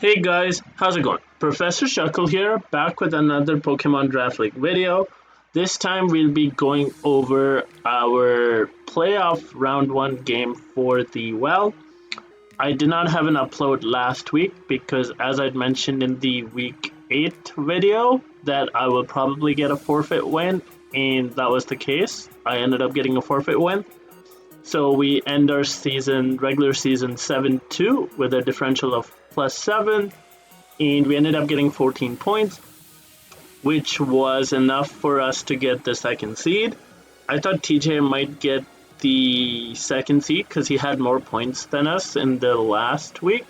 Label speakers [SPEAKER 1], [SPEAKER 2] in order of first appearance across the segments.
[SPEAKER 1] Hey guys, how's it going? Professor Shuckle here, back with another Pokemon Draft League video. This time we'll be going over our playoff round 1 game for the Well. I did not have an upload last week because as I'd mentioned in the week 8 video that I will probably get a forfeit win, and that was the case. I ended up getting a forfeit win. So we end our regular season 7-2 with a differential of +7, and we ended up getting 14 points, which was enough for us to get the second seed. I thought TJ might get the second seed because he had more points than us in the last week,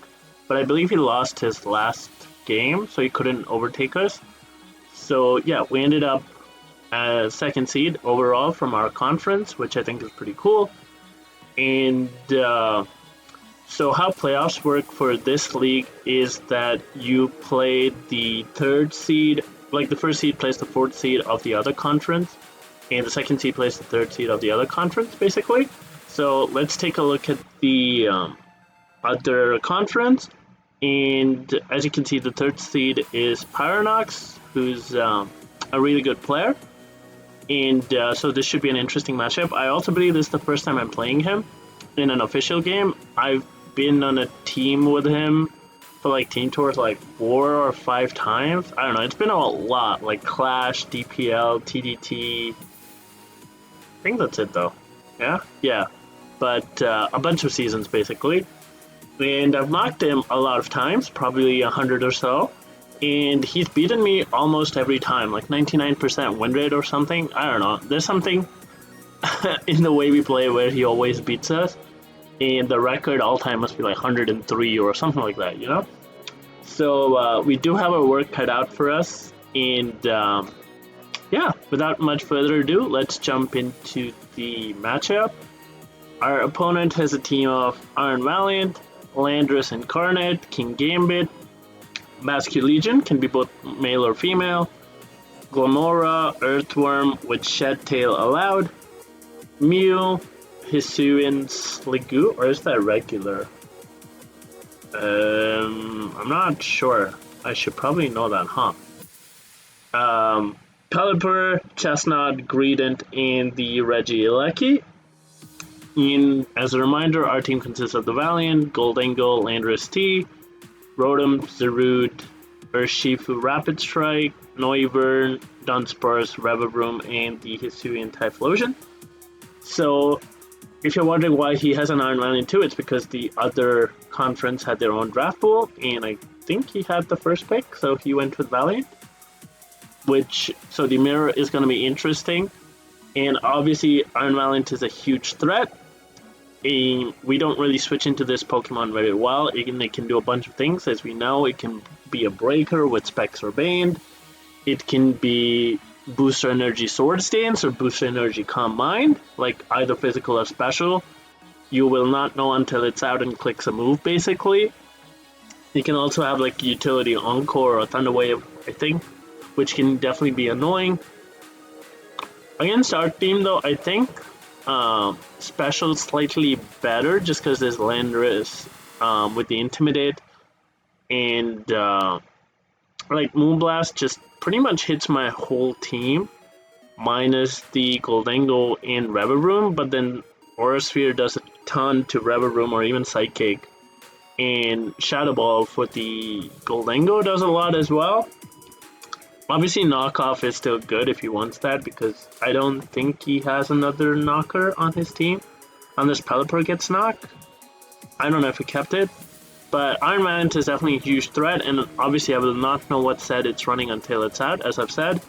[SPEAKER 1] but I believe he lost his last game, so he couldn't overtake us. So yeah, we ended up as second seed overall from our conference, which I think is pretty cool. And so how playoffs work for this league is that you play the third seed, like the first seed plays the fourth seed of the other conference, and the second seed plays the third seed of the other conference, basically. So let's take a look at the other conference, and as you can see, the third seed is Pyronox, who's a really good player. And so this should be an interesting matchup. I also believe this is the first time I'm playing him in an official game. I've been on a team with him for like team tours like 4 or 5 times. I don't know, it's been a lot, like Clash, DPL, TDT. I think that's it though. Yeah. But a bunch of seasons basically. And I've knocked him a lot of times, probably 100 or so. And he's beaten me almost every time, like 99% win rate or something. I don't know. There's something in the way we play where he always beats us. And the record all time must be like 103 or something like that, you know? So we do have our work cut out for us. And yeah, without much further ado, let's jump into the matchup. Our opponent has a team of Iron Valiant, Landorus Incarnate, King Gambit, Basque Legion, can be both male or female, Glamora, Earthworm with Shed Tail allowed, Mew, Hisuian Sliggoo, or is that regular? I'm not sure. I should probably know that, huh? Pelipper, Chestnut, Greedent, and the Regieleki. And as a reminder, our team consists of the Valiant, Goldengo, Landorus T, Rotom, Zarude, Urshifu Rapid Strike, Noivern, Dunsparce, Revavroom, and the Hisuian Typhlosion. So, if you're wondering why he has an Iron Valiant too, it's because the other conference had their own draft pool, and I think he had the first pick, so he went with Valiant. So the mirror is going to be interesting, and obviously Iron Valiant is a huge threat. We don't really switch into this Pokemon very well. It can do a bunch of things. As we know, it can be a breaker with Specs or Bane. It can be Booster Energy Swords Dance or Booster Energy Calm Mind, like either physical or special. You will not know until it's out and clicks a move, basically. You can also have like Utility Encore or Thunder Wave, I think, which can definitely be annoying. Against our team, though, I think special slightly better just because there's Landorus with the Intimidate, and like Moonblast just pretty much hits my whole team minus the Goldengo and Revavroom, but then Aura Sphere does a ton to Revavroom or even Psychic, and Shadow Ball for the Goldengo does a lot as well. Obviously, Knockoff is still good if he wants that, because I don't think he has another knocker on his team, unless Pelipper gets knocked. I don't know if he kept it, but Iron Valiant is definitely a huge threat, and obviously I will not know what set it's running until it's out, as I've said.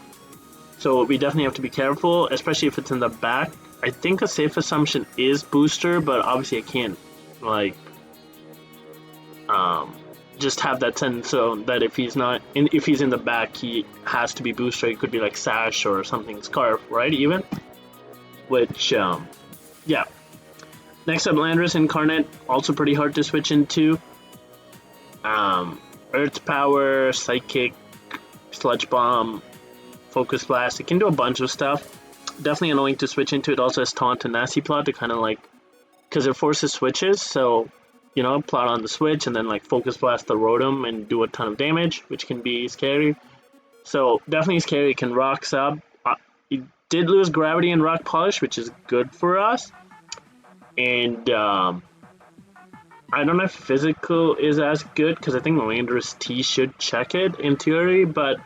[SPEAKER 1] So we definitely have to be careful, especially if it's in the back. I think a safe assumption is Booster, but obviously I can't, like, just have that sense so that if he's in the back, he has to be Booster. It could be like Sash or something, Scarf, right? Even, which yeah. Next up, Landorus Incarnate, also pretty hard to switch into. Earth Power, Psychic, Sludge Bomb, Focus Blast. It can do a bunch of stuff. Definitely annoying to switch into. It also has Taunt and Nasty Plot to kind of like, because it forces switches, so you know, plot on the switch and then like focus blast the Rotom and do a ton of damage, which can be scary. So definitely scary. It can rock sub. It did lose gravity and rock polish, which is good for us. And I don't know if physical is as good because I think Landorus T should check it in theory, but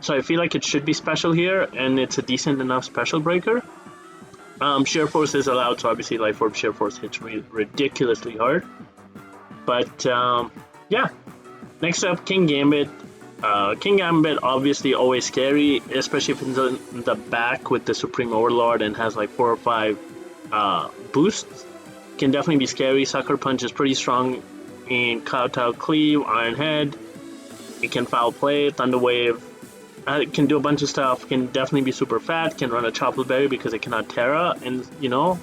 [SPEAKER 1] so I feel like it should be special here, and it's a decent enough special breaker. Sheer Force is allowed, so obviously Life Orb Sheer Force hits me ridiculously hard. But yeah, next up, King Gambit. King Gambit obviously always scary, especially if it's in the back with the Supreme Overlord and has like 4 or 5 boosts. Can definitely be scary. Sucker Punch is pretty strong in Kowtow Cleave, Iron Head. It can foul play, Thunder Wave. It can do a bunch of stuff. Can definitely be super fat. Can run a Chople Berry because it cannot Terra and, you know,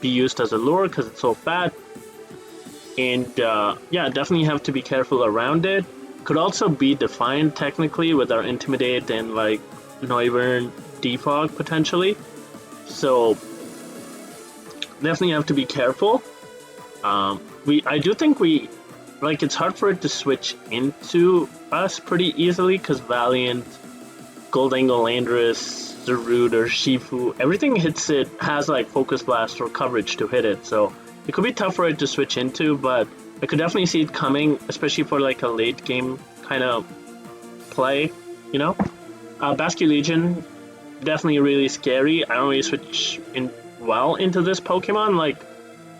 [SPEAKER 1] be used as a lure because it's so fat. And yeah, definitely have to be careful around it. Could also be Defiant technically with our Intimidate and like Noivern Defog potentially. So definitely have to be careful. I do think it's hard for it to switch into us pretty easily because Valiant, Goldangle, Landorus, Zarude, or Shifu, everything hits it has like Focus Blast or coverage to hit it, so it could be tough for it to switch into, but I could definitely see it coming, especially for like a late game kind of play, you know? Basculegion, definitely really scary. I don't really switch in well into this Pokemon. Like,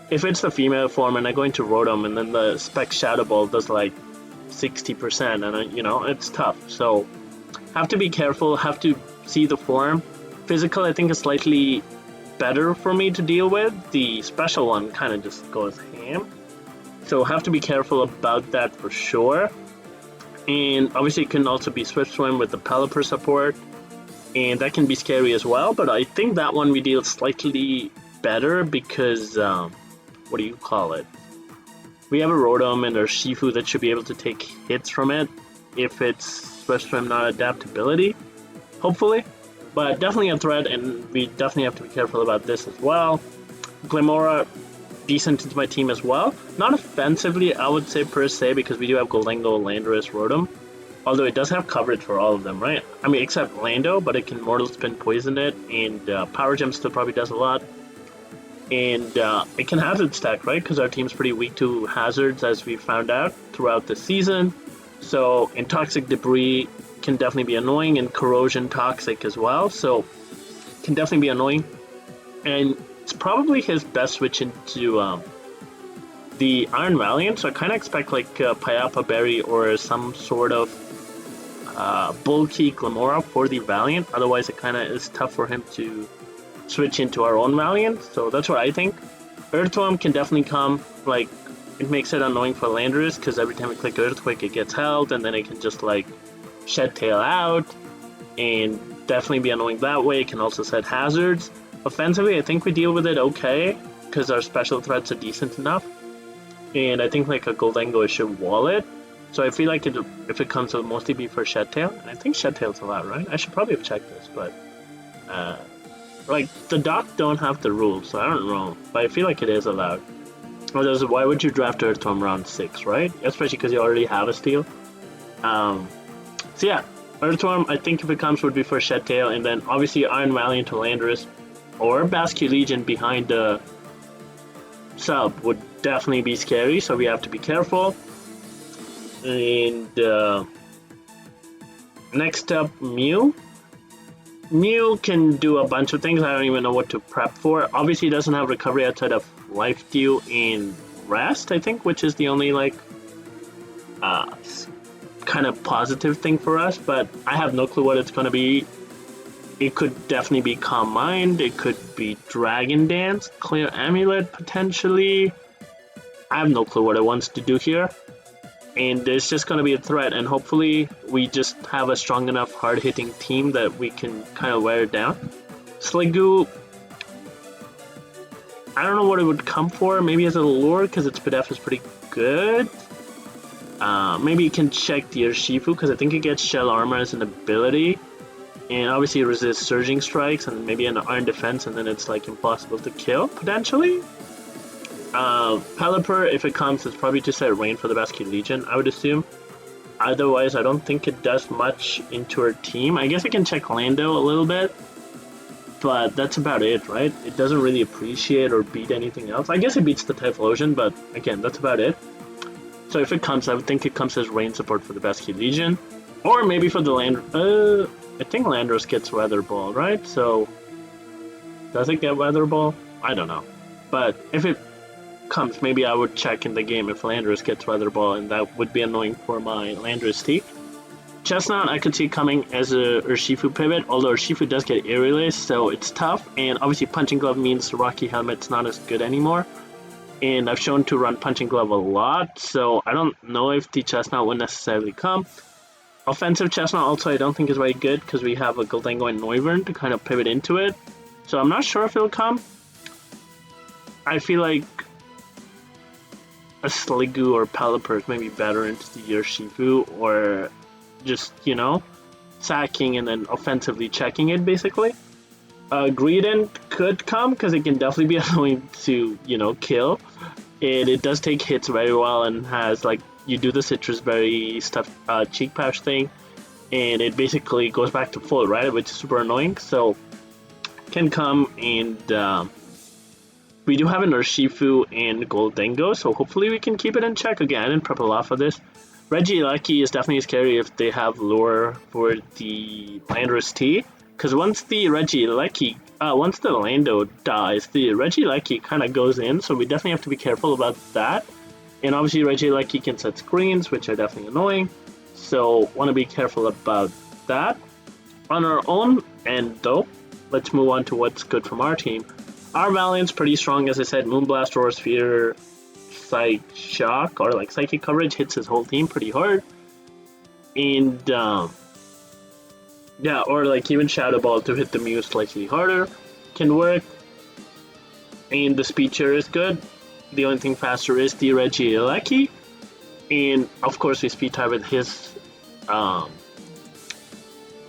[SPEAKER 1] if it's the female form and I go into Rotom and then the Spec Shadow Ball does like 60%, and you know, it's tough. So, have to be careful, have to see the form. Physical, I think, is slightly better for me to deal with. The special one kind of just goes ham. So, have to be careful about that for sure. And obviously, it can also be Swift Swim with the Pelipper support. And that can be scary as well, but I think that one we deal slightly better because, what do you call it? We have a Rotom and a Shifu that should be able to take hits from it if it's Swift Swim, not adaptability, hopefully. But definitely a threat, and we definitely have to be careful about this as well. Glimmora, decent into my team as well. Not offensively, I would say, per se, because we do have Goldangle, Landorus, Rotom. Although it does have coverage for all of them, right? I mean, except Lando, but it can Mortal Spin, Poison it, and Power Gem still probably does a lot. And it can Hazard stack, right? Because our team's pretty weak to hazards, as we found out throughout the season. So, and Toxic Debris can definitely be annoying, and Corrosion Toxic as well. So, can definitely be annoying. And it's probably his best switch into the Iron Valiant. So, I kind of expect like Payapa Berry or some sort of bulky Glimmora for the Valiant. Otherwise, it kind of is tough for him to switch into our own Valiant. So that's what I think. Earthworm can definitely come. Like, it makes it annoying for Landorus because every time we click Earthquake, it gets held, and then it can just like Shed Tail out, and definitely be annoying that way. It can also set hazards. Offensively, I think we deal with it okay because our special threats are decent enough, and I think like a Goldango should wall it. So I feel like if it comes, it'll mostly be for Shed Tail. And I think Shed Tail's allowed, right? I should probably have checked this, but like the doc don't have the rules, so I don't know. But I feel like it is allowed. Otherwise, why would you draft Earthworm round 6, right? Especially because you already have a steal. So yeah, Earthworm, I think if it comes, would be for Shed Tail, and then obviously Iron Valiant to Landorus or Basculegion behind the sub would definitely be scary, so we have to be careful. And next up, Mew. Mew can do a bunch of things. I don't even know what to prep for. Obviously, it doesn't have recovery outside of Life Steal and Rest, I think, which is the only like kind of positive thing for us. But I have no clue what it's going to be. It could definitely be Calm Mind. It could be Dragon Dance, Clear Amulet potentially. I have no clue what it wants to do here. And it's just going to be a threat, and hopefully we just have a strong enough hard-hitting team that we can kind of wear it down. Sliggoo, I don't know what it would come for. Maybe as a lure, because its PDF is pretty good. Maybe you can check the Urshifu, because I think it gets Shell Armor as an ability. And obviously it resists Surging Strikes, and maybe an Iron Defense, and then it's like impossible to kill, potentially. Pelipper, if it comes, it's probably just a rain for the Basket Legion, I would assume. Otherwise, I don't think it does much into her team. I guess I can check Lando a little bit, but that's about it, right? It doesn't really appreciate or beat anything else. I guess it beats the Typhlosion, but again, that's about it. So if it comes, I would think it comes as rain support for the Basket Legion. Or maybe for the Land... I think Landorus gets Weather Ball, right? So... Does it get Weather Ball? I don't know. But if it comes, maybe I would check in the game if Landorus gets Weather Ball, and that would be annoying for my Landorus team. Chestnut, I could see coming as a Urshifu pivot, although Urshifu does get Air Relay, so it's tough. And obviously Punching Glove means the Rocky Helmet's not as good anymore. And I've shown to run Punching Glove a lot, so I don't know if the Chestnut would necessarily come. Offensive Chestnut also I don't think is very good because we have a Gholdengo and Noivern to kind of pivot into it. So I'm not sure if it'll come. I feel like a Sliggoo or Pelipper is maybe better into the Urshifu, or just, you know, sacking and then offensively checking it basically. Greedent could come because it can definitely be annoying to, you know, kill. And it does take hits very well and has, like, you do the Citrus Berry stuff, cheek pouch thing, and it basically goes back to full, right? Which is super annoying. So, can come, and we do have an Urshifu and Gholdengo, so hopefully we can keep it in check. Again, I didn't prep a lot for this. Regieleki is definitely scary if they have lure for the Landorus T. Because once the Regieleki, once the Lando dies, the Regieleki kind of goes in, so we definitely have to be careful about that. And obviously Regieleki can set screens, which are definitely annoying, so want to be careful about that. On our own end, though, let's move on to what's good from our team. Our Valiant's pretty strong, as I said. Moonblast, Aura Sphere, Psych Shock, or like Psychic Coverage hits his whole team pretty hard. And, yeah, or like even Shadow Ball to hit the Mew slightly harder can work. And the speed share is good. The only thing faster is the Regieleki. And of course we speed tie with his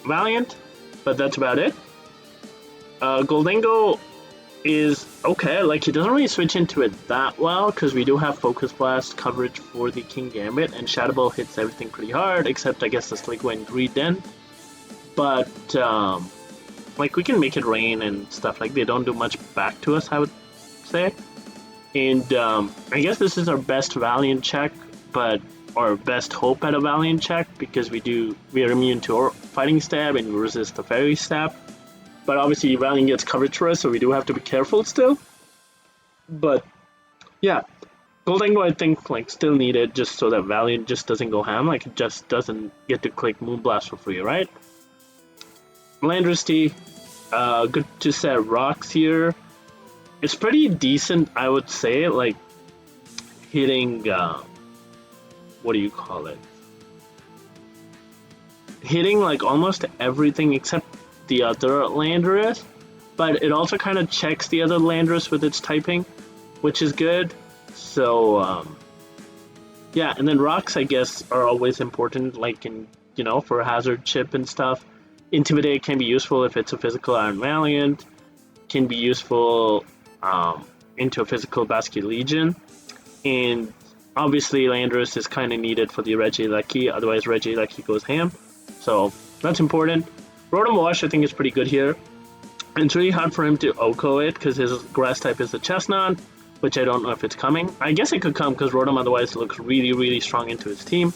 [SPEAKER 1] Valiant, but that's about it. Gholdengo is okay, like he doesn't really switch into it that well because we do have Focus Blast coverage for the King Gambit, and Shadow Ball hits everything pretty hard except I guess the Sliggoo and Greedent. But like we can make it rain and stuff, like they don't do much back to us, I would say. And I guess this is our best Valiant check, but our best hope at a Valiant check, because we are immune to Fighting Stab and we resist the Fairy Stab. But obviously Valiant gets coverage for us, so we do have to be careful still. But yeah, Gholdengo I think like still needed just so that Valiant just doesn't go ham, like it just doesn't get to click Moonblast for free, right? Landorus T, good to set rocks here. It's pretty decent, I would say, like hitting, what do you call it? Hitting like almost everything except the other Landorus, but it also kind of checks the other Landorus with its typing, which is good. So, yeah, and then rocks, I guess, are always important, like in, you know, for hazard chip and stuff. Intimidate can be useful if it's a physical Iron Valiant, can be useful into a physical Basket Legion, and obviously Landorus is kind of needed for the Regieleki, otherwise Regieleki goes ham, so that's important. Rotom Wash I think is pretty good here. It's really hard for him to OHKO it because his grass type is the Chestnut, which I don't know if it's coming. I guess it could come because Rotom otherwise looks really, really strong into his team.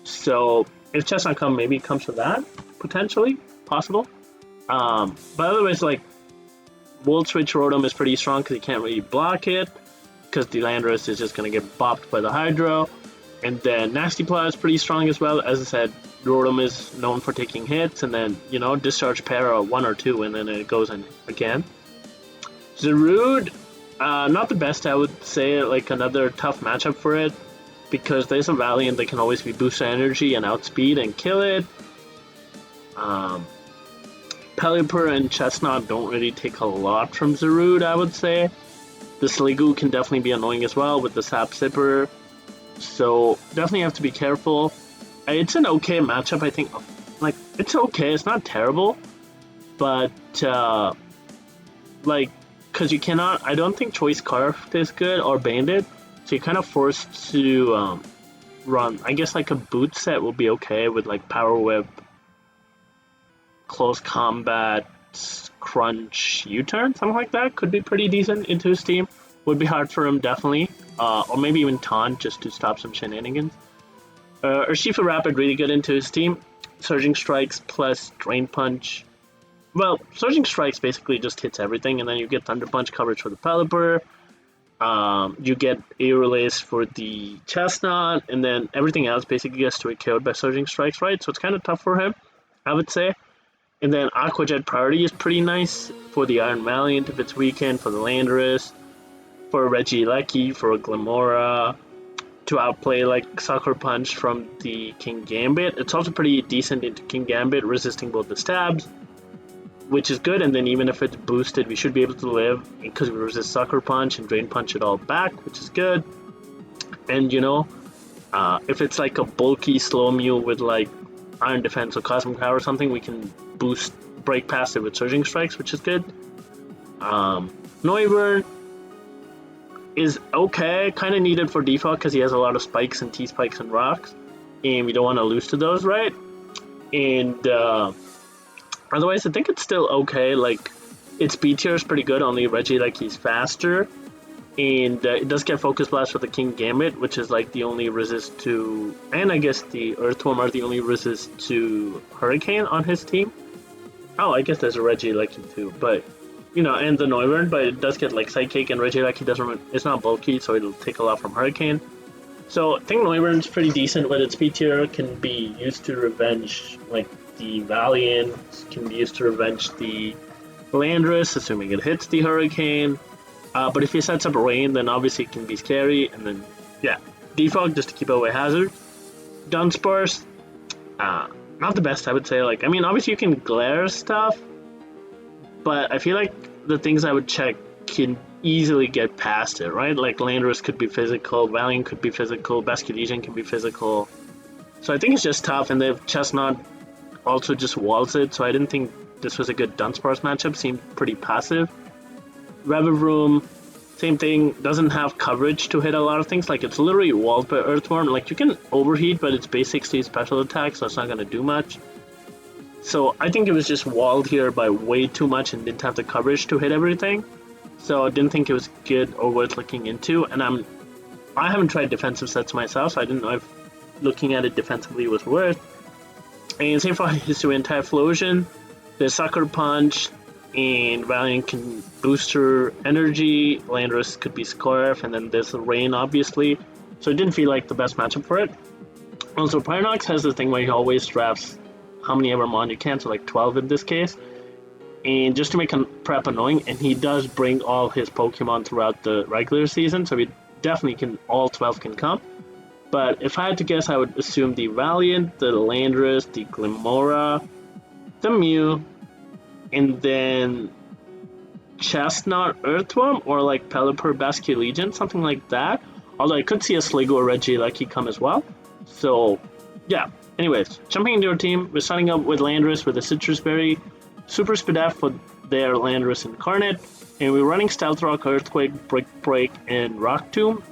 [SPEAKER 1] So if Chestnut comes, maybe it comes for that, potentially, possible. But otherwise, like, Volt Switch Rotom is pretty strong because he can't really block it, because the Landorus is just going to get bopped by the Hydro. And then Nasty Plow is pretty strong as well. As I said, Rotom is known for taking hits, and then, you know, Discharge Para 1 or 2, and then it goes in again. Zarude, not the best, I would say, like another tough matchup for it, because there's a Valiant that can always be boost energy and outspeed and kill it. Pelipper and Chestnut don't really take a lot from Zarude, I would say. The Sliggoo can definitely be annoying as well with the Sap Sipper, so definitely have to be careful. It's an okay matchup, I think. Like, it's okay, it's not terrible, but like because you cannot. I don't think Choice Scarf is good or Bandit, so you're kind of forced to run. I guess like a boot set will be okay with like Power Whip, Close Combat, Crunch, U-Turn, something like that. Could be pretty decent into his team. Would be hard for him definitely, or maybe even Taunt just to stop some shenanigans. Urshifu Rapid really good into his team. Surging Strikes plus Drain Punch. Well, Surging Strikes basically just hits everything, and then you get Thunder Punch coverage for the Pelipper. You get Air Release for the Chestnut, and then everything else basically gets to be killed by Surging Strikes, right? So it's kind of tough for him, I would say. And then Aqua Jet Priority is pretty nice for the Iron Valiant if it's weakened, for the Landorus, for Regieleki, for a Glamora, to outplay like Sucker Punch from the King Gambit. It's also pretty decent into King Gambit, resisting both the stabs, which is good. And then even if it's boosted, we should be able to live because we resist Sucker Punch and Drain Punch it all back, which is good. And if it's like a bulky slow mule with like Iron Defense or Cosmic Power or something, we can boost Break past it with Surging Strikes, which is good. Noivern is okay, kind of needed for default because he has a lot of spikes and T-spikes and rocks, and we don't want to lose to those, right? And otherwise, I think it's still okay. Like, its B tier is pretty good, only Regieleki's faster, and it does get Focus Blast with the King Gambit, which is like the only resist to, and I guess the Earthworm are the only resist to Hurricane on his team. Oh, I guess there's a Regieleki too, but and the Noivern, but it does get like Psychic, and Regieleki doesn't. It's not bulky, so it'll take a lot from Hurricane. So I think Noivern's pretty decent with its B tier. Can be used to revenge like the Valiant. Can be used to revenge the Landorus, assuming it hits the Hurricane. But if he sets up Rain, then obviously it can be scary. And then Defog just to keep away Hazard. Dunsparce, not the best, I would say. Like, I mean, obviously you can glare stuff, but I feel like the things I would check can easily get past it, right? Like Landorus could be physical, Valiant could be physical, Basculesian can be physical. So I think it's just tough, and the Chestnut also just walls it, so I didn't think this was a good Dunsparce matchup. Seemed pretty passive. Revavroom, same thing, doesn't have coverage to hit a lot of things. Like, it's literally walled by Earthworm. Like, you can overheat, but it's basic stage special attack, so it's not going to do much. So I think it was just walled here by way too much and didn't have the coverage to hit everything. So I didn't think it was good or worth looking into. And I haven't tried defensive sets myself, so I didn't know if looking at it defensively was worth. And same for Hisuian Typhlosion. There's Sucker Punch, and Valiant can boost her energy. Landorus could be Scarf, and then there's the Rain, obviously. So it didn't feel like the best matchup for it. Also, Pyronox has the thing where he always drafts how many ever mon you can, so like 12 in this case. And just to make prep annoying, and he does bring all his Pokemon throughout the regular season, so we definitely can, all 12 can come. But if I had to guess, I would assume the Valiant, the Landorus, the Glimora, the Mew, and then Chestnut Earthworm, or like Pelipper Basculesian, something like that. Although I could see a Sligo or Regieleki come as well. So, yeah. Anyways, jumping into our team, we're starting up with Landorus with a Citrus Berry, Super Spadef for their Landorus Incarnate, and we're running Stealth Rock, Earthquake, Brick Break, and Rock Tomb.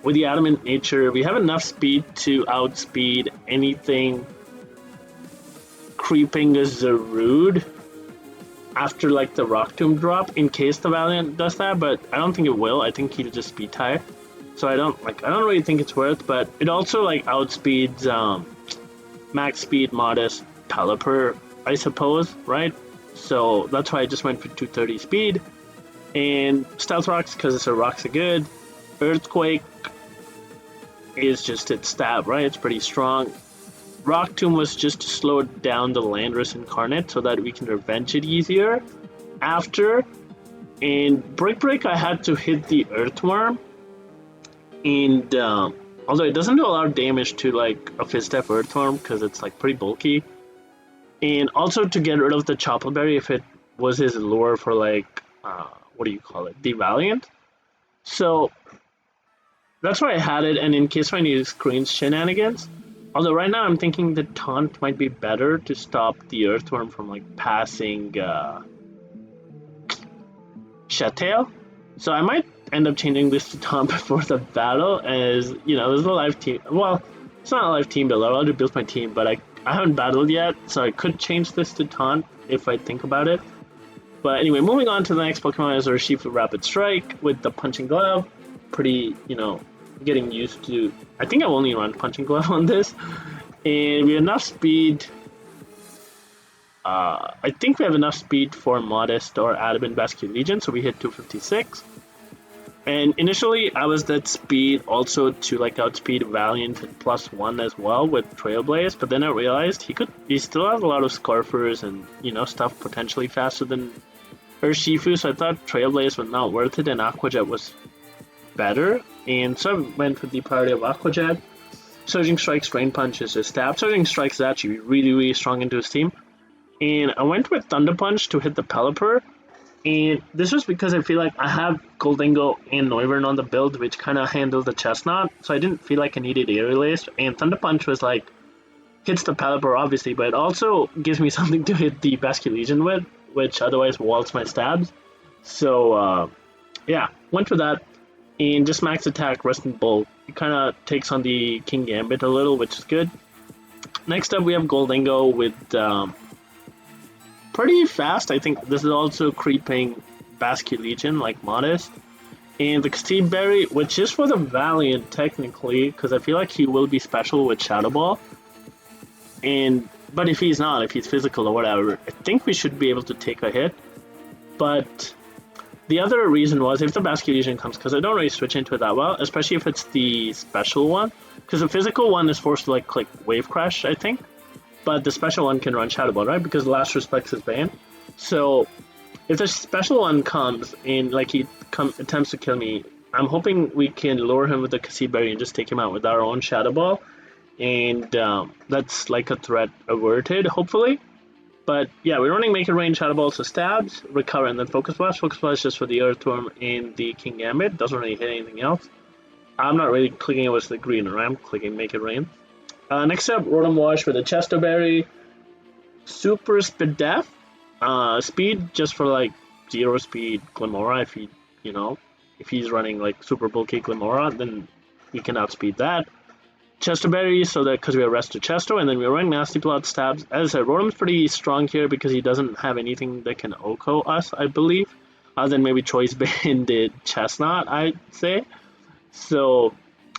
[SPEAKER 1] With the Adamant Nature, we have enough speed to outspeed anything creeping a Zarude after like the Rock Tomb drop, in case the Valiant does that, but I don't think it will. I think he'll just speed tie. So I don't really think it's worth, but it also like outspeeds max speed modest Pelipper, I suppose, right? So that's why I just went for 230 speed. And Stealth Rocks, because it's a Rock's a good. Earthquake is just its stab, right? It's pretty strong. Rock Tomb was just to slow down the Landorus Incarnate so that we can revenge it easier after. And Brick Break, I had to hit the Earthworm. And although it doesn't do a lot of damage to like a Fistef Earthworm because it's like pretty bulky. And also to get rid of the Choppleberry if it was his lure for like, what do you call it? The Valiant. So that's why I had it, and in case I need to screen shenanigans. Although right now I'm thinking the Taunt might be better to stop the Earthworm from like passing Shatail. So I might end up changing this to Tom before the battle, as you know, there's a live team. Well, it's not a live team build. I'll just build my team, but I haven't battled yet, so I could change this to Taunt if I think about it. But anyway, moving on to the next Pokemon is Urshifu Rapid Strike with the Punching Glove. Pretty, you know, getting used to. I think I've only run Punching Glove on this, and we have enough speed. I think we have enough speed for Modest or Adamant Basket Legion, so we hit 256. And initially, I was that speed also to like outspeed Valiant at +1 as well with Trailblaze, but then I realized he still has a lot of Scarfers and, you know, stuff potentially faster than Urshifu, so I thought Trailblaze was not worth it and Aqua Jet was better, and so I went with the priority of Aqua Jet. Surging Strike, Strain Punch is his stab. Surging Strike is actually really, really strong into his team. And I went with Thunder Punch to hit the Pelipper, and this was because I feel like I have Goldingo and Noivern on the build, which kind of handle the Chestnut, so I didn't feel like I needed Air Release, and Thunder Punch was like, hits the Pelipper obviously, but it also gives me something to hit the Basket Legion with, which otherwise walls my stabs. So, yeah, went for that, and just max attack, Rest and Bolt. It kind of takes on the King Gambit a little, which is good. Next up, we have Goldingo with pretty fast. I think this is also creeping Basket Legion, like Modest. And the Cassib Berry, which is for the Valiant, technically, because I feel like he will be special with Shadow Ball. But if he's not, if he's physical or whatever, I think we should be able to take a hit. But the other reason was if the Basket Legion comes, because I don't really switch into it that well, especially if it's the special one, because the physical one is forced to like click Wave Crash, I think, but the special one can run Shadow Ball, right? Because Last Respect is banned. So if the special one comes and like he attempts to kill me, I'm hoping we can lure him with the Cassib Berry and just take him out with our own Shadow Ball, and that's like a threat averted, hopefully. But yeah, we're running Make It Rain, Shadow Ball, so stabs, recover, and then Focus Blast. Focus Blast just for the Earthworm and the King Gambit. Doesn't really hit anything else. I'm not really clicking it with the green, right? I'm clicking Make It Rain. Next up, Rotom Wash with a Chesto Berry. Super Speed Def. Speed just for like 0 speed Glimora. If he's running like super bulky Glimora, then we can outspeed that. Chesto Berry, so that because we arrested Chesto, and then we're running Nasty Plot, Stabs. As I said, Rotom's pretty strong here because he doesn't have anything that can OHKO us, I believe, other than maybe Choice Banded Chestnut, I'd say. So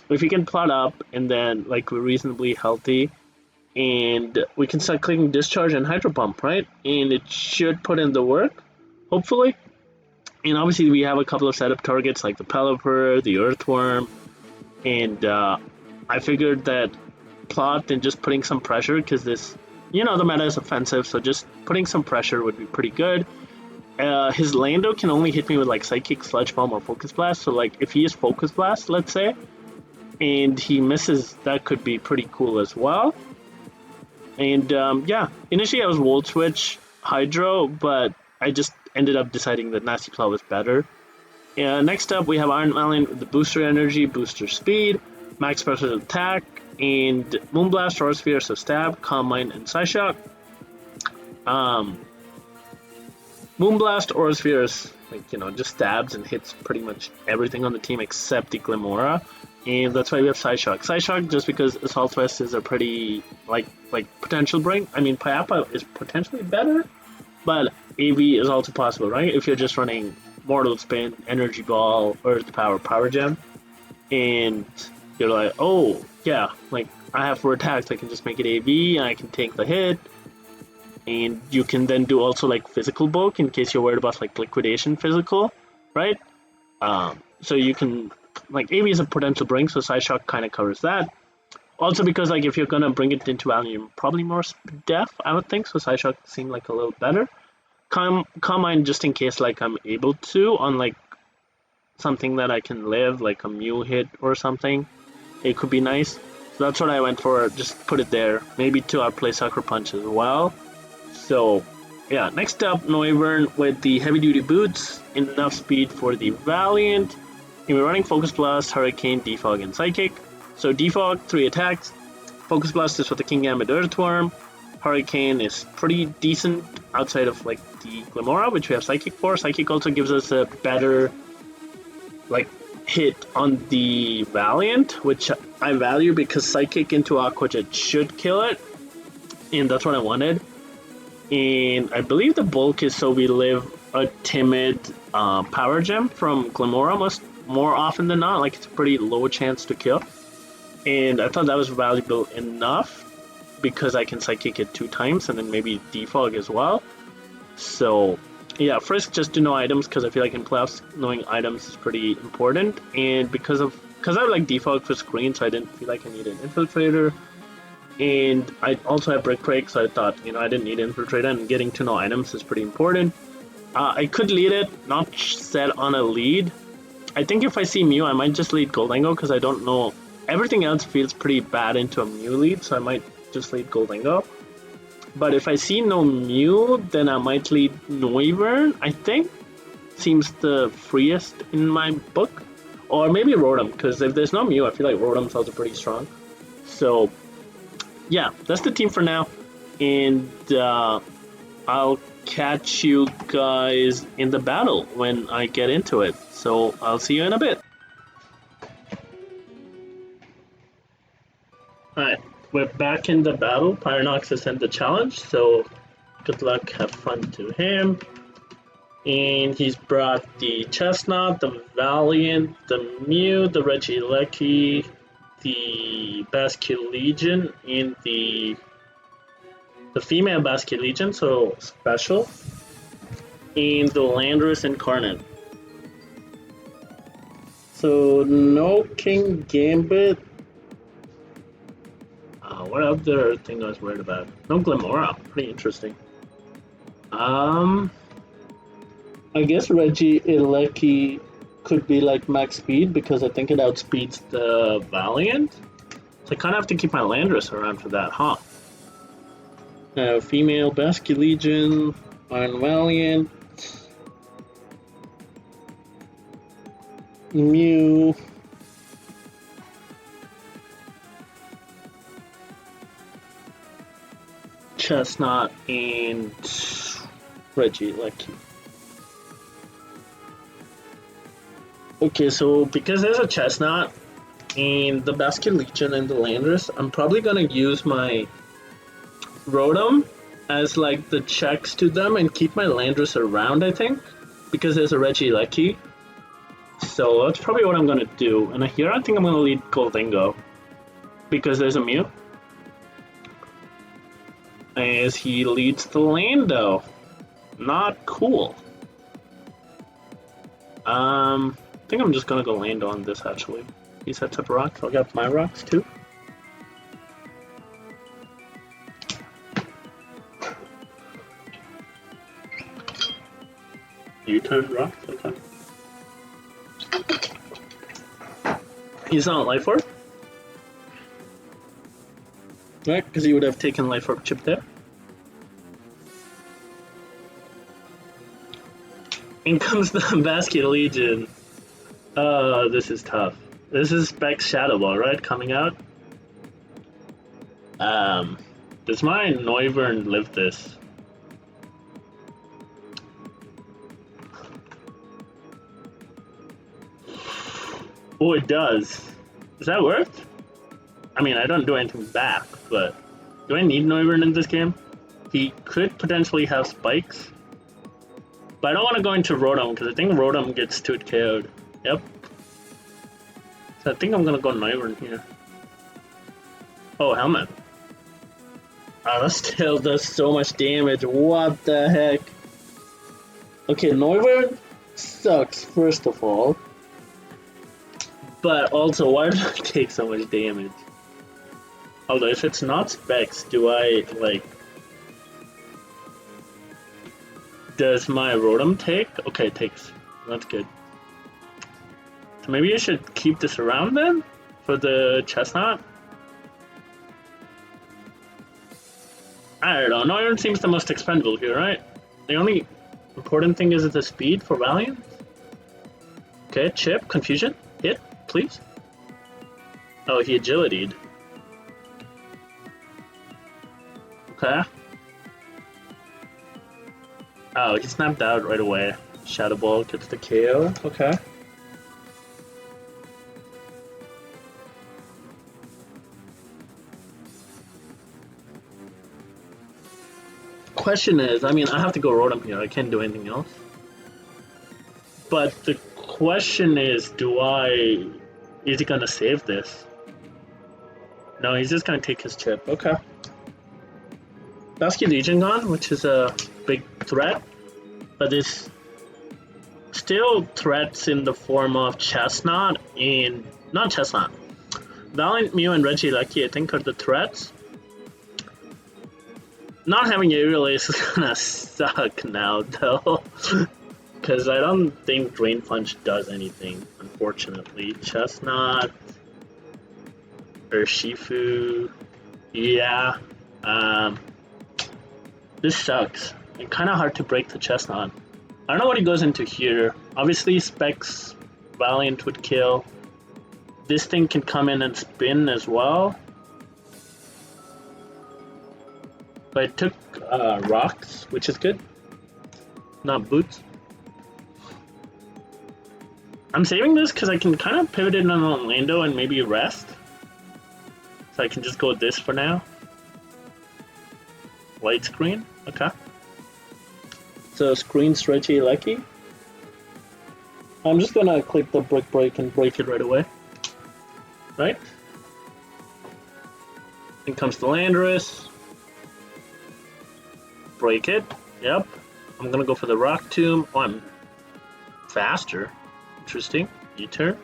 [SPEAKER 1] if we can plot up and then like we're reasonably healthy, and we can start clicking Discharge and Hydro Pump, right? And it should put in the work, hopefully. And obviously we have a couple of setup targets like the Pelipper, the Earthworm, and I figured that plot and just putting some pressure, because this, the meta is offensive, so just putting some pressure would be pretty good. His Lando can only hit me with like Psychic, Sludge Bomb, or Focus Blast, so like if he is Focus Blast, let's say, and he misses, that could be pretty cool as well. And yeah, initially I was Volt Switch Hydro, but I just ended up deciding that Nasty Claw was better. Next up, we have Iron Melon with the Booster Energy, Booster Speed, Max Special Attack, and Moonblast, Aura Sphere, so Stab, Calm Mind, and Psyshock. Moonblast, Aura Sphere is just stabs and hits pretty much everything on the team except the Glimora, and that's why we have Psyshock. Psyshock just because Assault Vest is a pretty like potential bring. I mean, Payappa is potentially better, but AV is also possible, right? If you're just running Mortal Spin, Energy Ball, Earth Power, Power Gem, and you're like, oh, yeah, like, I have 4 attacks, I can just make it AV, and I can take the hit, and you can then do also, like, Physical Bulk, in case you're worried about, like, Liquidation Physical, right? So you can, like, AV is a potential bring, so Psyshock kind of covers that. Also because, like, if you're gonna bring it into Valiant, probably more Def, I would think, so Psyshock seemed, like, a little better. Calm Mind, just in case, like, I'm able to, on, like, something that I can live, like a Mew hit or something. It could be nice. So that's what I went for, just put it there. Maybe to outplay Sucker Punch as well. So, yeah, next up, Noivern with the Heavy Duty Boots, enough speed for the Valiant. And we're running Focus Blast, Hurricane, Defog, and Psychic. So Defog, 3 attacks. Focus Blast is for the King Gambit Earthworm. Hurricane is pretty decent outside of like the Glimora, which we have Psychic for. Psychic also gives us a better like hit on the Valiant, which I value because Psychic into Aqua Jet should kill it, and that's what I wanted. And I believe the bulk is so we live a timid power gem from Glimora more often than not. Like it's a pretty low chance to kill, and I thought that was valuable enough because I can Psychic it 2 times and then maybe Defog as well. So yeah, first just to know items because I feel like in playoffs knowing items is pretty important, and because I like Defog for screen, so I didn't feel like I needed Infiltrator. And I also have Brick Break, so I thought, I didn't need Infiltrator, and getting to know items is pretty important. I could lead it, not set on a lead. I think if I see Mew, I might just lead Goldango, because I don't know. Everything else feels pretty bad into a Mew lead, so I might just lead Goldango. But if I see no Mew, then I might lead Noivern, I think. Seems the freest in my book. Or maybe Rotom, because if there's no Mew, I feel like Rotom's also pretty strong. So yeah, that's the team for now, and I'll catch you guys in the battle when I get into it. So I'll see you in a bit. Alright, we're back in the battle. Pyronox has sent the challenge, so good luck, have fun to him. And he's brought the Chestnut, the Valiant, the Mew, the Regieleki, the Basket Legion, and the female Basket Legion, so special, and the Landorus Incarnate. So no King Gambit. What other thing I was worried about? No Glimora. Pretty interesting. I guess Regieleki could be like max speed because I think it outspeeds the Valiant. So I kind of have to keep my Landorus around for that, huh? Now, female Basket Legion, Iron Valiant, Mew, Chestnut, and Regieleki. Okay, so because there's a Chestnut and the Basket Legion and the Landorus, I'm probably gonna use my Rotom as like the checks to them and keep my Landorus around, I think, because there's a Regieleki. So that's probably what I'm gonna do. And here I think I'm gonna lead Goldango because there's a Mew. As he leads the Lando. Not cool. I think I'm just gonna go land on this actually. He sets up rocks, I'll get my rocks too. You turn rocks, okay. He's not Life Orb? Right, because he would have taken Life Orb chip there. In comes the Basket Legion. Oh, this is tough. This is Specs Shadow Ball, right? Coming out. Does my Noivern live this? Oh, it does. Does that work? I mean, I don't do anything back, but do I need Noivern in this game? He could potentially have spikes. But I don't want to go into Rotom because I think Rotom gets 2 KO'd. Yep. So I think I'm gonna go Noivern here. Oh, Helmet. Oh, that still does so much damage. What the heck? Okay, Noivern sucks, first of all. But also, why do I take so much damage? Although, if it's not Specs, do I, like... Does my Rotom take? Okay, it takes. That's good. So maybe I should keep this around then? For the Chestnut? I don't know. Noivern seems the most expendable here, right? The only important thing is the speed for Valiant. Okay, chip, confusion, hit, please. Oh, he agility'd. Okay. Oh, he snapped out right away. Shadow Ball gets the KO. Okay. Question is, I mean, I have to go Rotom here. I can't do anything else. But the question is, is he gonna save this? No, he's just gonna take his chip. Okay. Basky Legion gone, which is a big threat, but there's still threats in the form of Chestnut and not Chestnut. Valiant Mew and Regieleki, I think, are the threats. Not having Aerial Ace is gonna suck now, though. Because I don't think Drain Punch does anything, unfortunately. Chestnut, Urshifu, yeah. This sucks. It's kind of hard to break the Chestnut. I don't know what he goes into here. Obviously, Specs Valiant would kill. This thing can come in and spin as well. But it took rocks, which is good. Not boots. I'm saving this because I can kind of pivot it on Orlando and maybe rest. So I can just go with this for now. White screen, okay. So screen's Regieleki. I'm just gonna click the Brick Break and break it right away. Right? In comes the Landorus. Break it. Yep. I'm gonna go for the Rock Tomb. Oh, I'm faster. Interesting. U-turn.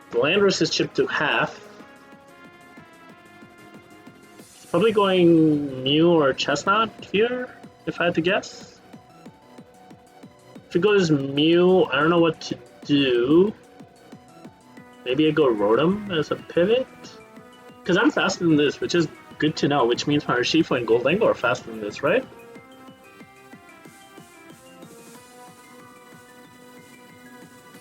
[SPEAKER 1] The Landorus is chipped to half. It's probably going Mew or Chestnut here, if I had to guess. If it goes Mew, I don't know what to do. Maybe I go Rotom as a pivot? Because I'm faster than this, which is good to know, which means my Urshifu and Goldengo are faster than this, right?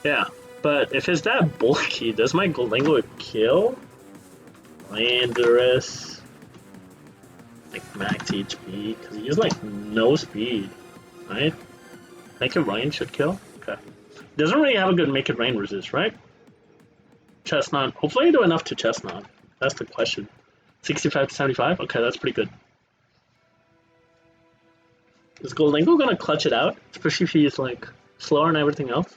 [SPEAKER 1] Yeah, but if it's that bulky, does my Goldengo kill? Landorus. Like max HP, because he has like no speed, right? Make It Rain should kill? Okay. Doesn't really have a good Make It Rain resist, right? Chestnut. Hopefully I do enough to Chestnut. That's the question. 65 to 75? Okay, that's pretty good. Is Goldengo gonna clutch it out? Especially if he's like slower and everything else?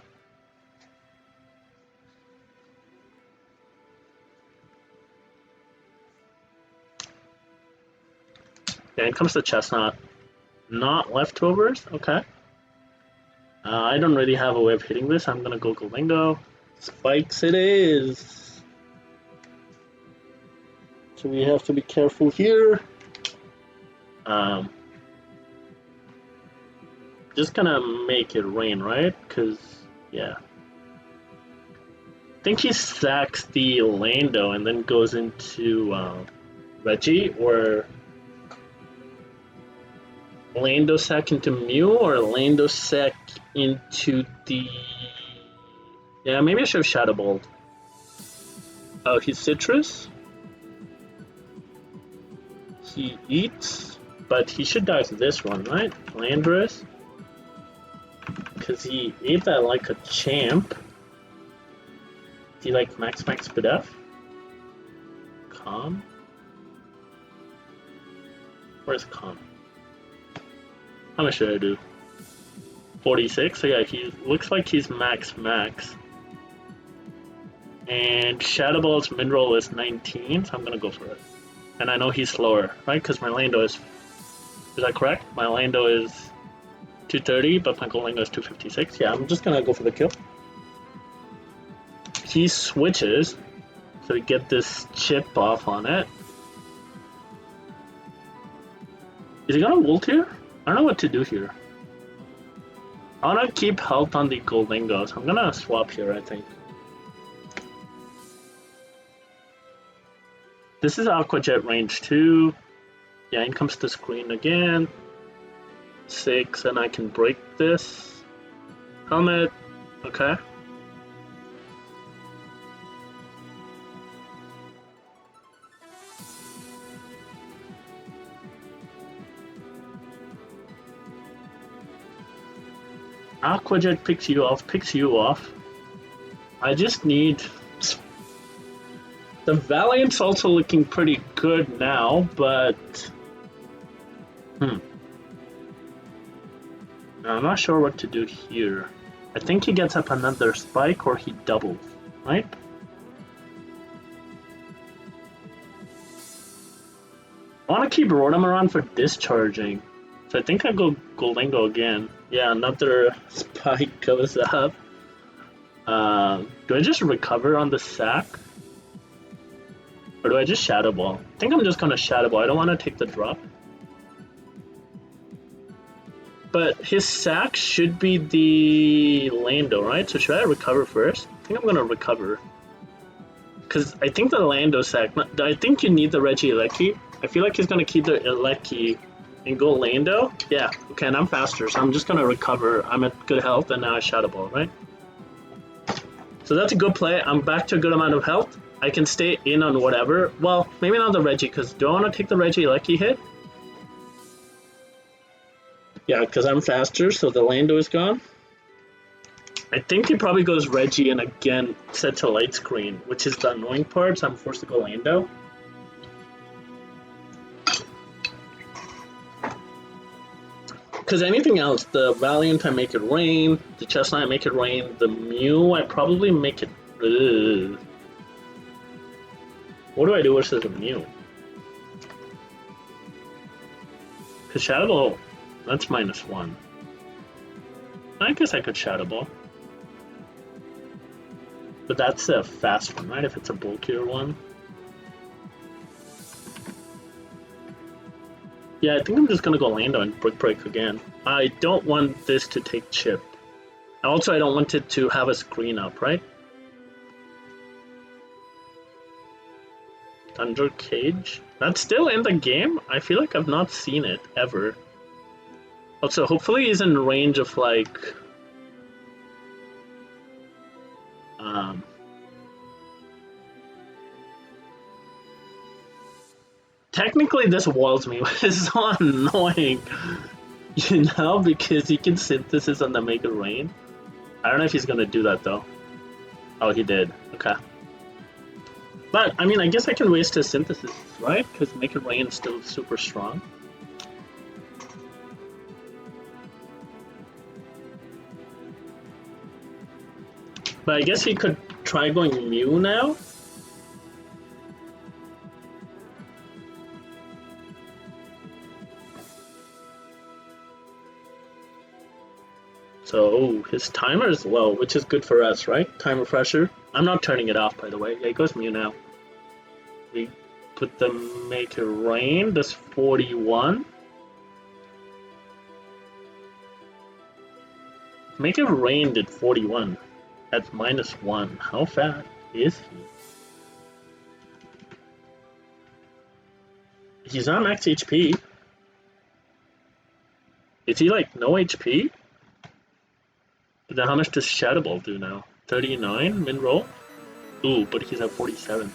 [SPEAKER 1] Yeah, it comes to Chestnut. Not leftovers? Okay. I don't really have a way of hitting this. I'm gonna go Goldengo. Spikes it is. So we have to be careful here. Just gonna make it rain, right? Because, yeah. I think he sacks the Lando and then goes into Reggie, or Lando sack into Mew, or Lando sack into the... Yeah, maybe I should have Shadow Balled. Oh, he's Citrus? He eats, but he should die to this one, right? Landorus. Because he ate that like a champ. Is he like max Bidef? Calm? Where's Calm? How much should I do? 46? So yeah, he looks like he's max. And Shadow Ball's Mineral is 19, so I'm gonna go for it. And I know he's slower, right? Because my Lando is that correct? My Lando is 230, but my Goldengo is 256. Yeah, I'm just gonna go for the kill. He switches, so we get this chip off on it. Is he gonna ult here? I don't know what to do here. I wanna keep health on the Goldengo, so I'm gonna swap here, I think. This is Aqua Jet range 2. Yeah, in comes the screen again. 6, and I can break this. Helmet. Okay. Aquajet picks you off. I just need... The Valiant's also looking pretty good now, but... I'm not sure what to do here. I think he gets up another spike or he doubles, right? I want to keep Rotom around for discharging. So I think I go Golingo again. Yeah, another spike goes up. Do I just recover on the sack? Or do I just Shadow Ball? I think I'm just gonna Shadow Ball. I don't want to take the drop. But his sack should be the Lando, right? So should I recover first? I think I'm gonna recover. Because I think the Lando sack... I think you need the Regieleki. I feel like he's gonna keep the Eleki and go Lando. Yeah, okay, and I'm faster, so I'm just gonna recover. I'm at good health, and now I Shadow Ball, right? So that's a good play. I'm back to a good amount of health. I can stay in on whatever. Well, maybe not the Reggie, because do I want to take the Regieleki hit? Yeah, because I'm faster, so the Lando is gone. I think he probably goes Reggie and again set to light screen, which is the annoying part, so I'm forced to go Lando. Because anything else, the Valiant I make it rain, the Chestnut I make it rain, the Mew I probably make it... Ugh. What do I do versus a Mew? Because Shadow Ball, that's -1. I guess I could Shadow Ball. But that's a fast one, right? If it's a bulkier one. Yeah, I think I'm just gonna go Lando and Brick Break again. I don't want this to take chip. Also, I don't want it to have a screen up, right? Thunder Cage? That's still in the game? I feel like I've not seen it, ever. Also, hopefully he's in range of, like... Technically, this walls me, which is so annoying, you know, because he can synthesis on the Mega Rain. I don't know if he's gonna do that though. Oh, he did. Okay. But, I mean, I guess I can waste his synthesis, right? Because Mega Rain is still super strong. But I guess he could try going Mew now. So his timer is low, which is good for us, right? Time refresher. I'm not turning it off, by the way. Yeah, it goes Mew now. We put the Make It Rain. That's 41. Make It Rain did 41. That's -1. How fat is he? He's not max HP. Is he like no HP? But then how much does Shadow Ball do now? 39 min roll? Ooh, but he's at 47.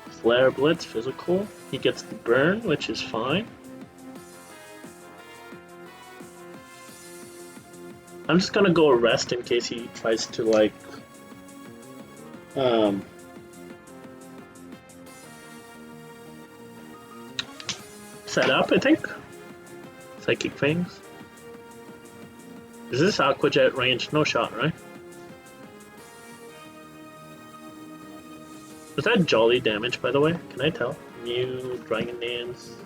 [SPEAKER 1] Flare Blitz, physical. He gets the burn, which is fine. I'm just gonna go rest in case he tries to like set up, I think. Psychic Fangs. Is this Aqua Jet range? No shot, right? Was that Jolly damage, by the way? Can I tell? Mew, Dragon Dance.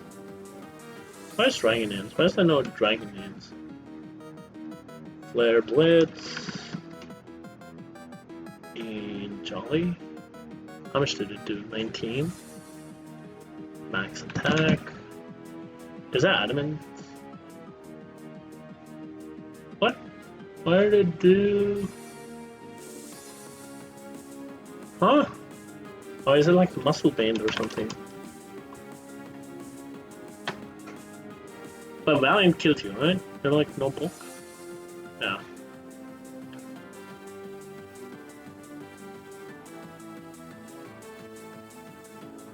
[SPEAKER 1] Why is Dragon Dance? Why is there no Dragon Dance? Flare Blitz. And Jolly. How much did it do? 19. Max attack. Is that Adamant? What? What did it do? Huh? Oh, is it like Muscle Band or something? But Valiant killed you, right? They're like no bulk? Yeah.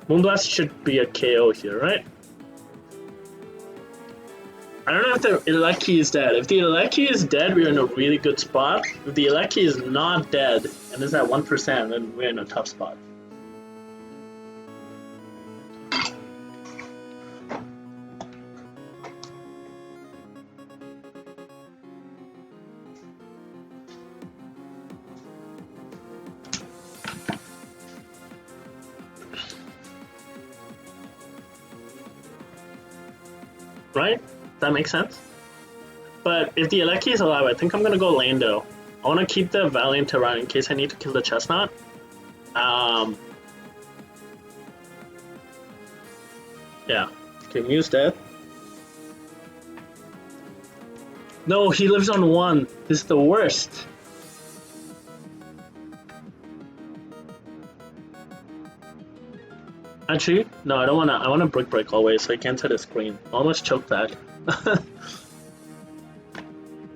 [SPEAKER 1] Moonblast should be a KO here, right? I don't know if the elect key is dead. If the elect key is dead, we're in a really good spot. If the elect key is not dead and is at 1%, then we're in a tough spot. Right? That makes sense? But if the elect key is alive, I think I'm gonna go Lando. I want to keep the Valiant around in case I need to kill the Chestnut. Yeah. Okay, Mew's dead. No, he lives on 1. This is the worst. Actually, no, I don't wanna. I wanna break always, so I can't hit the screen. I almost choked that.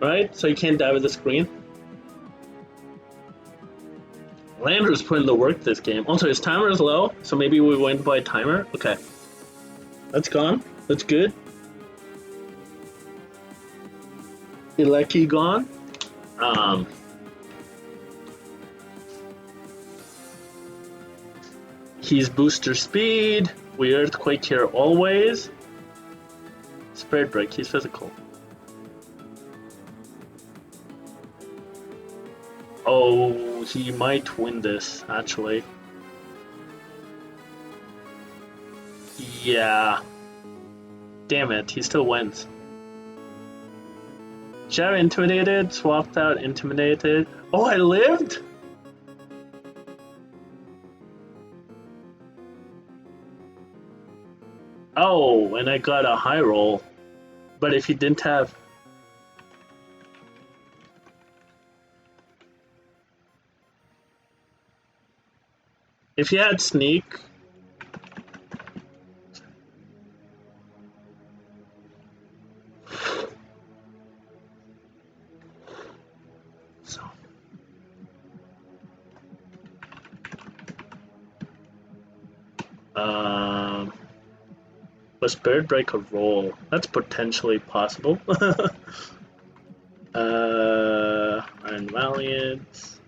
[SPEAKER 1] Right? So you can't die with the screen. Lander's putting the work this game. Also, his timer is low, so maybe we went by timer. Okay. That's gone. That's good. Ilecki gone. He's booster speed. We earthquake here always. Spirit break. He's physical. Oh, he might win this actually. Yeah. Damn it, he still wins. Should I have intimidated? Swapped out intimidated. Oh, I lived? Oh, and I got a high roll. But if he didn't have... If he had sneak... Was Spirit Break a roll? That's potentially possible. Iron Valiant.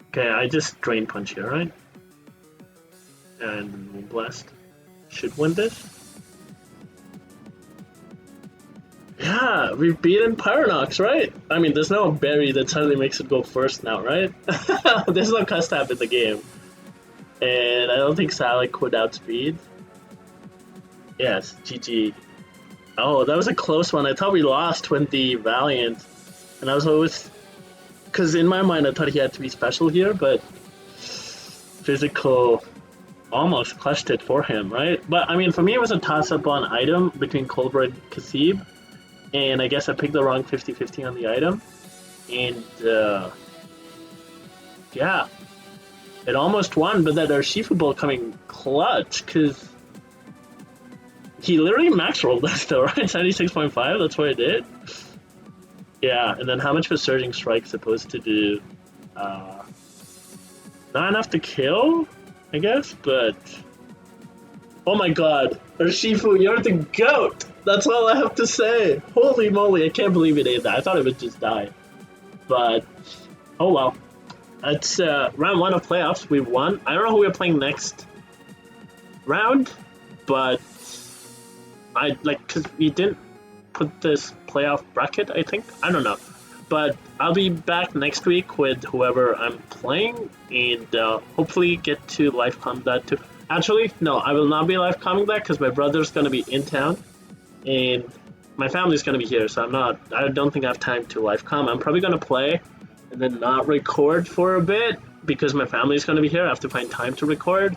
[SPEAKER 1] Okay, I just Drain Punch here, right? And Moonblast should win this. Yeah, we've beaten Pyronox, right? I mean, there's no berry that suddenly makes it go first now, right? There's no cust tap in the game. And I don't think Salic could outspeed. Yes, GG. Oh, that was a close one. I thought we lost when the Valiant. And I was always... Because in my mind, I thought he had to be special here, but... Physical... almost clutched it for him, right? But I mean, for me, it was a toss-up on item between Cobra and Kasib, and I guess I picked the wrong 50-50 on the item, and yeah, it almost won, but that Urshifu ball coming clutch, because he literally max rolled that though, right? 76.5, that's what it did. Yeah, and then how much was Surging Strike supposed to do? Not enough to kill? I guess, but... Oh my god, Urshifu, you're the GOAT! That's all I have to say! Holy moly, I can't believe it ate that. I thought it would just die. But, oh well. That's round 1 of playoffs, we won. I don't know who we're playing next round, but... because we didn't put this playoff bracket, I think? I don't know. But I'll be back next week with whoever I'm playing, and hopefully get to live combat too. Actually, no, I will not be live combat because my brother's going to be in town, and my family's going to be here, so I don't think I have time to live com. I'm probably going to play and then not record for a bit because my family's going to be here. I have to find time to record.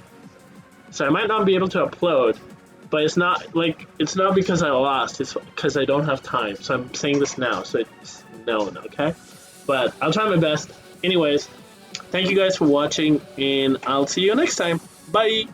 [SPEAKER 1] So I might not be able to upload, but it's not because I lost, it's because I don't have time. So I'm saying this now, so it's known, okay? But I'll try my best. Anyways, thank you guys for watching, and I'll see you next time. Bye!